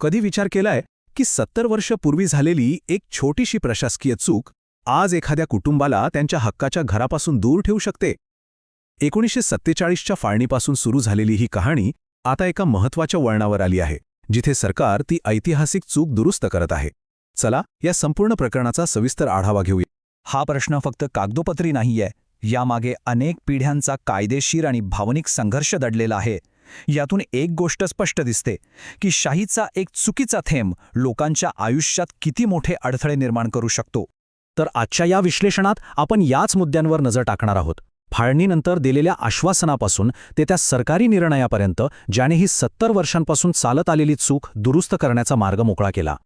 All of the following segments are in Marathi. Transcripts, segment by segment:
कधी विचार केलाय की 70 वर्ष पूर्वी झालेली एक छोटीशी प्रशासकीय चूक आज एखाद्या कुटुंबाला त्यांच्या हक्काच्या घरापासून दूर ठेवू शकते? 1947च्या फाळणीपासून सुरू झालेली ही कहाणी आता एका महत्त्वाच्या वळणावर आली आहे, जिथे सरकार ती ऐतिहासिक चूक दुरुस्त करत आहे. चला या संपूर्ण प्रकरणाचा सविस्तर आढावा घेऊया. हा प्रश्न फक्त कागदोपत्री नाहीये. यामागे अनेक पिढ्यांचा कायदेशीर आणि भावनिक संघर्ष दडलेला आहे. यातून एक गोष्ट स्पष्ट दिसते की शाहीचा एक चुकीचा थेंब लोकांच्या आयुष्यात किती मोठे अडथळे निर्माण करू शकतो. तर आजच्या या विश्लेषणात आपण याच मुद्द्यांवर नजर टाकणार आहोत. फाळणीनंतर दिलेल्या आश्वासनापासून ते त्या सरकारी निर्णयापर्यंत, ज्याने ही 70 वर्षांपासून चालत आलेली चूक दुरुस्त करण्याचा मार्ग मोकळा केला.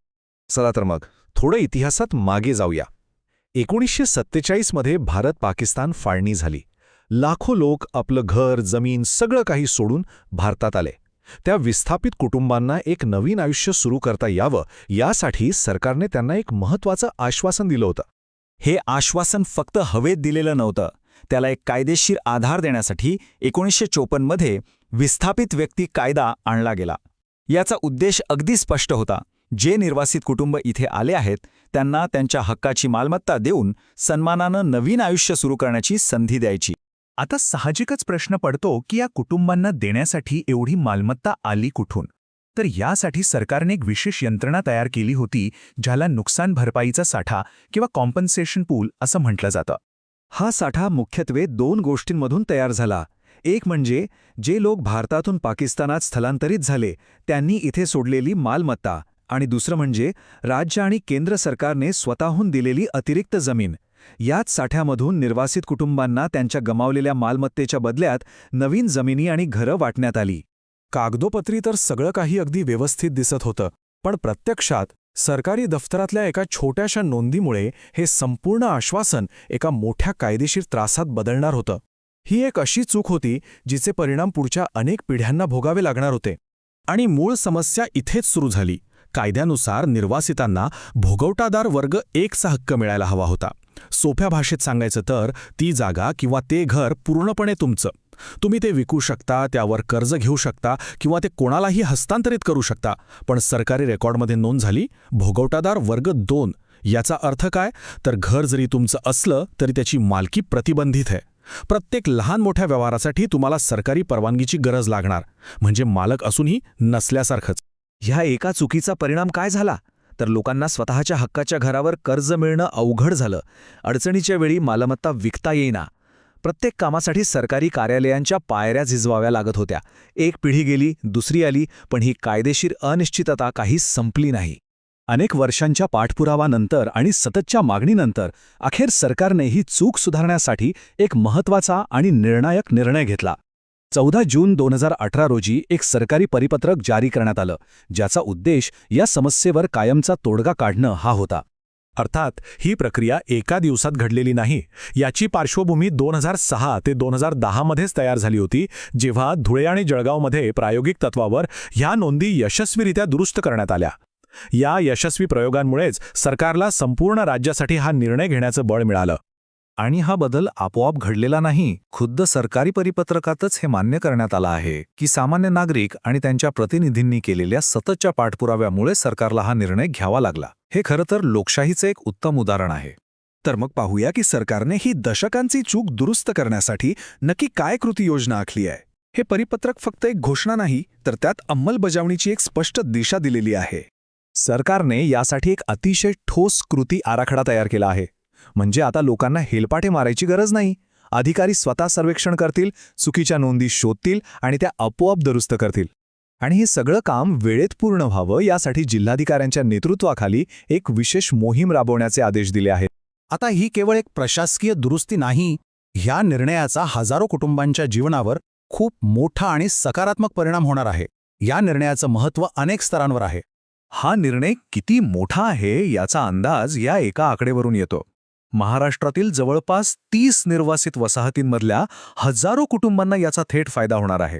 चला तर मग थोडं इतिहासात मागे जाऊया. 1947 मध्ये भारत-पाकिस्तान फाळणी झाली. लाखो लोक आपलं घर, जमीन सगळं काही सोडून भारतात आले. त्या विस्थापित कुटुंबांना एक नवीन आयुष्य सुरू करता यावं यासाठी सरकारने त्यांना एक महत्त्वाचं आश्वासन दिलं होतं. हे आश्वासन फक्त हवेत दिलेलं नव्हतं. त्याला एक कायदेशीर आधार देण्यासाठी 1954 मध्ये विस्थापित व्यक्ती कायदा आणला गेला. याचा उद्देश अगदी स्पष्ट होता. जे निर्वासित कुटुंब इथे आले आहेत त्यांना त्यांच्या हक्काची मालमत्ता देऊन सन्मानानं नवीन आयुष्य सुरू करण्याची संधी द्यायची. आता साहजिकच प्रश्न पडतो की या कुटुंबांना देण्यासाठी एवढी मालमत्ता आली कुठून? तर यासाठी सरकारने एक विशेष यंत्रणा तयार केली होती, ज्याला नुकसान भरपाईचा साठा किंवा कॉम्पन्सेशन पूल असं म्हटलं जातं. हा साठा मुख्यत्वे 2 गोष्टींमधून तयार झाला. एक म्हणजे जे लोक भारतातून पाकिस्तानात स्थलांतरित झाले त्यांनी इथे सोडलेली मालमत्ता, आणि दुसरं म्हणजे राज्य आणि केंद्र सरकारने स्वतःहून दिलेली अतिरिक्त जमीन. याच साठ्यामधून निर्वासित कुटुंबांना त्यांच्या गमावलेल्या मालमत्तेच्या बदल्यात नवीन जमिनी आणि घरं वाटण्यात आली. कागदोपत्री तर सगळं काही अगदी व्यवस्थित दिसत होतं, पण प्रत्यक्षात सरकारी दफ्तरातल्या एका छोट्याशा नोंदीमुळे हे संपूर्ण आश्वासन एका मोठ्या कायदेशीर त्रासात बदलणार होतं. ही एक अशी चूक होती जिचे परिणाम पुढच्या अनेक पिढ्यांना भोगावे लागणार होते. आणि मूळ समस्या इथेच सुरू झाली. कायद्यानुसार निर्वासितांना भोगवटादार वर्ग 1चा हक्क मिळायला हवा होता. सोप्या भाषेत सांगायचं तर ती जागा किंवा ते घर पूर्णपणे तुमचं. तुम्ही ते विकू शकता, त्यावर कर्ज घेऊ शकता किंवा ते कोणालाही हस्तांतरित करू शकता. पण सरकारी रेकॉर्डमध्ये नोंद झाली भोगवटादार वर्ग 2. याचा अर्थ काय? तर घर जरी तुमचं असलं तरी त्याची मालकी प्रतिबंधित आहे. प्रत्येक लहान मोठ्या व्यवहारासाठी तुम्हाला सरकारी परवानगीची गरज लागणार, म्हणजे मालक असूनही नसल्यासारखंच. ह्या एका चुकीचा परिणाम काय झाला? तर लोकांना स्वतःच्या हक्काच्या घरावर कर्ज मिळणं अवघड झालं. अडचणीच्या वेळी मालमत्ता विकता येईना. प्रत्येक कामासाठी सरकारी कार्यालयांच्या पायऱ्या झिजवाव्या लागत होत्या. एक पिढी गेली, दुसरी आली, पण ही कायदेशीर अनिश्चितता काही संपली नाही. अनेक वर्षांच्या पाठपुरावानंतर आणि सततच्या मागणीनंतर अखेर सरकारने ही चूक सुधारण्यासाठी एक महत्त्वाचा आणि निर्णायक निर्णय घेतला. 14 जून 2018 रोजी एक सरकारी परिपत्रक जारी करण्यात आलं, ज्याचा उद्देश या समस्येवर कायमचा तोडगा काढणं हा होता. अर्थात ही प्रक्रिया एका दिवसात घडलेली नाही. याची पार्श्वभूमी 2006 ते 2010 मध्येच तयार झाली होती, जेव्हा धुळे आणि जळगावमध्ये प्रायोगिक तत्वावर ह्या नोंदी यशस्वीरित्या दुरुस्त करण्यात आल्या. या यशस्वी प्रयोगांमुळेच सरकारला संपूर्ण राज्यासाठी हा निर्णय घेण्याचं बळ मिळालं. आणि हा बदल आपोआप घडलेला नाही. खुद्द सरकारी परिपत्रकातच हे मान्य करण्यात आलं आहे की सामान्य नागरिक आणि त्यांच्या प्रतिनिधींनी केलेल्या सततच्या पाठपुराव्यामुळे सरकारला हा निर्णय घ्यावा लागला. हे खरं तर लोकशाहीचं एक उत्तम उदाहरण आहे. तर मग पाहूया की सरकारने ही दशकांची चूक दुरुस्त करण्यासाठी नक्की काय कृती योजना आखली आहे. हे परिपत्रक फक्त एक घोषणा नाही, तर त्यात अंमलबजावणीची एक स्पष्ट दिशा दिलेली आहे. सरकारने यासाठी एक अतिशय ठोस कृती आराखडा तयार केला आहे. म्हणजे आता लोकांना हेलपाटे मारायची गरज नाही. अधिकारी स्वतः सर्वेक्षण करतील, चुकीच्या नोंदी शोधतील आणि त्या आपोआप दुरुस्त करतील. आणि हे सगळं काम वेळेत पूर्ण व्हावं यासाठी जिल्हाधिकाऱ्यांच्या नेतृत्वाखाली एक विशेष मोहीम राबवण्याचे आदेश दिले आहेत. आता ही केवळ एक प्रशासकीय दुरुस्ती नाही. ह्या निर्णयाचा हजारो कुटुंबांच्या जीवनावर खूप मोठा आणि सकारात्मक परिणाम होणार आहे. या निर्णयाचं महत्त्व अनेक स्तरांवर आहे. हा निर्णय किती मोठा आहे याचा अंदाज या एका आकडेवरून येतो. महाराष्ट्रातील जवळपास 30 निर्वासित वसाहतींमधल्या हजारो कुटुंबांना याचा थेट फायदा होणार आहे.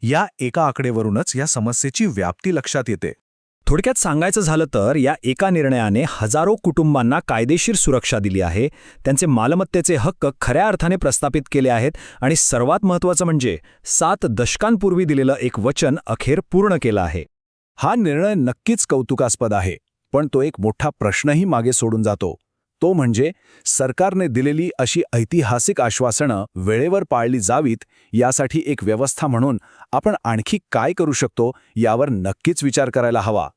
या एका आकडेवरूनच या समस्येची व्याप्ती लक्षात येते. थोडक्यात सांगायचं झालं तर या एका निर्णयाने हजारो कुटुंबांना कायदेशीर सुरक्षा दिली आहे, त्यांचे मालमत्तेचे हक्क खऱ्या अर्थाने प्रस्थापित केले आहेत आणि सर्वात महत्त्वाचं म्हणजे 7 दशकांपूर्वी दिलेलं एक वचन अखेर पूर्ण केलं आहे. हा निर्णय नक्कीच कौतुकास्पद आहे, पण तो एक मोठा प्रश्नही मागे सोडून जातो. तो म्हणजे सरकारने दिलेली अशी ऐतिहासिक आश्वासनं वेळेवर पाळली जावीत यासाठी एक व्यवस्था म्हणून आपण आणखी काय करू शकतो यावर नक्कीच विचार करायला हवा.